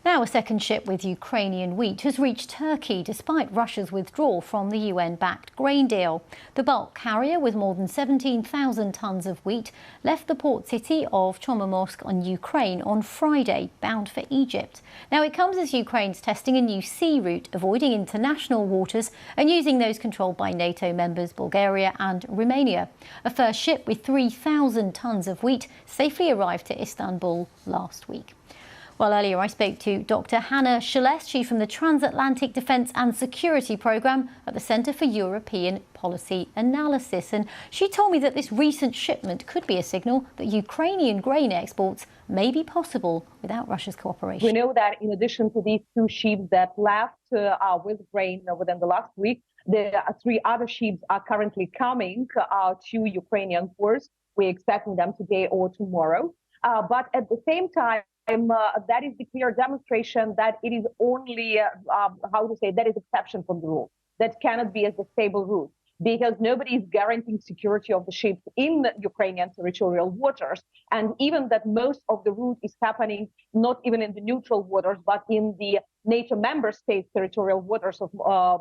Now a second ship with Ukrainian wheat has reached Turkey despite Russia's withdrawal from the UN-backed grain deal. The bulk carrier, with more than 17,000 tonnes of wheat, left the port city of Chornomorsk on Ukraine on Friday, bound for Egypt. Now it comes as Ukraine's testing a new sea route, avoiding international waters and using those controlled by NATO members Bulgaria and Romania. A first ship with 3,000 tonnes of wheat safely arrived to Istanbul last week. Well, earlier I spoke to Dr. Hannah Shelest. She's from the Transatlantic Defence and Security Programme at the Centre for European Policy Analysis. And she told me that this recent shipment could be a signal that Ukrainian grain exports may be possible without Russia's cooperation. We know that in addition to these two ships that left with grain within the last week, the three other ships are currently coming to Ukrainian ports. We're expecting them today or tomorrow. But at the same time, that is the clear demonstration that it is only, that is exception from the rule. That cannot be as a stable route, because nobody is guaranteeing security of the ships in the Ukrainian territorial waters. And even that most of the route is happening not even in the neutral waters, but in the NATO member states' territorial waters of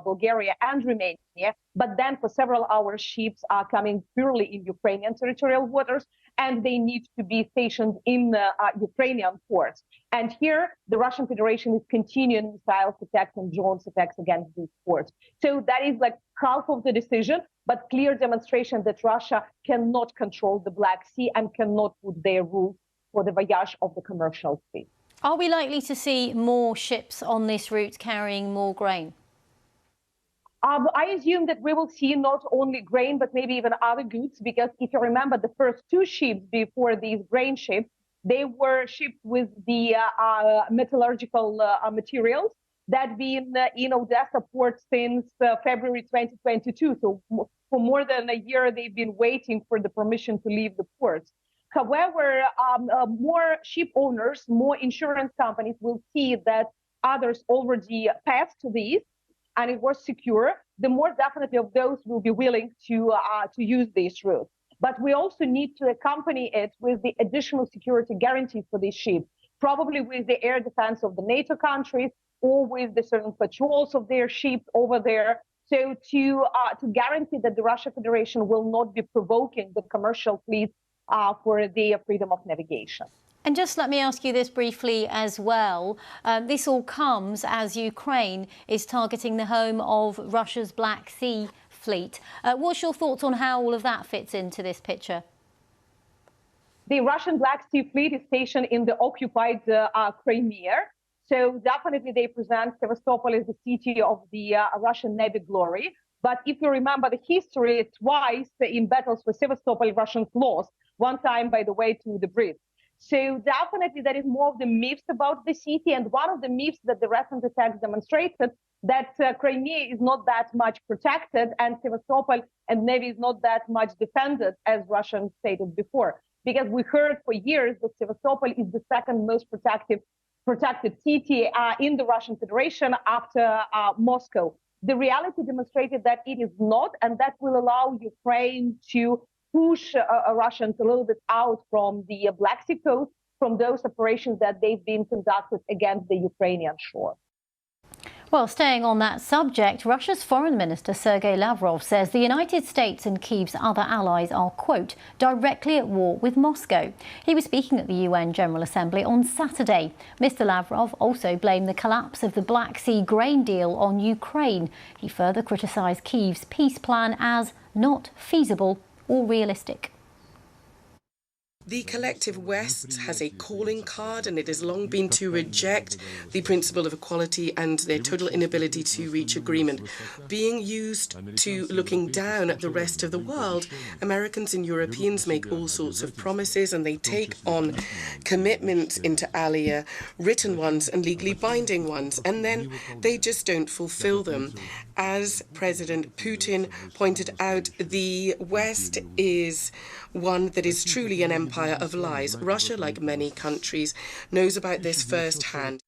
Bulgaria and Romania. But then for several hours, ships are coming purely in Ukrainian territorial waters, and they need to be stationed in Ukrainian ports. And here, the Russian Federation is continuing missile attacks and drone attacks against these ports. So that is like half of the decision, but clear demonstration that Russia cannot control the Black Sea and cannot put their rules for the voyage of the commercial fleet. Are we likely to see more ships on this route carrying more grain? I assume that we will see not only grain, but maybe even other goods, because if you remember the first two ships before these grain ships, they were shipped with the metallurgical materials that been in Odessa port since February 2022. So for more than a year, they've been waiting for the permission to leave the ports. However, more ship owners, more insurance companies will see that others already passed these and it was secure, the more definitely of those will be willing to use this route. But we also need to accompany it with the additional security guarantees for these ships, probably with the air defense of the NATO countries or with the certain patrols of their ships over there. So to guarantee that the Russian Federation will not be provoking the commercial fleet for their freedom of navigation. And just let me ask you this briefly as well. This all comes as Ukraine is targeting the home of Russia's Black Sea fleet. What's your thoughts on how all of that fits into this picture? The Russian Black Sea fleet is stationed in the occupied Crimea. So definitely they present Sevastopol as the city of the Russian Navy glory. But if you remember the history, twice in battles for Sevastopol, Russians lost. One time, by the way, to the Brits. So definitely there is more of the myths about the city. And one of the myths that the recent attacks demonstrated that Crimea is not that much protected and Sevastopol and Navy is not that much defended, as Russians stated before. Because we heard for years that Sevastopol is the second most protected city in the Russian Federation after Moscow. The reality demonstrated that it is not, and that will allow Ukraine to push Russians a little bit out from the Black Sea coast, from those operations that they've been conducted against the Ukrainian shore. Well, staying on that subject, Russia's Foreign Minister Sergei Lavrov says the United States and Kyiv's other allies are, quote, directly at war with Moscow. He was speaking at the UN General Assembly on Saturday. Mr. Lavrov also blamed the collapse of the Black Sea grain deal on Ukraine. He further criticised Kyiv's peace plan as not feasible or realistic. The collective West has a calling card, and it has long been to reject the principle of equality and their total inability to reach agreement. Being used to looking down at the rest of the world, Americans and Europeans make all sorts of promises and they take on commitments inter alia, written ones and legally binding ones, and then they just don't fulfill them. As President Putin pointed out, the West is one that is truly an empire of lies. Russia, like many countries, knows about this firsthand.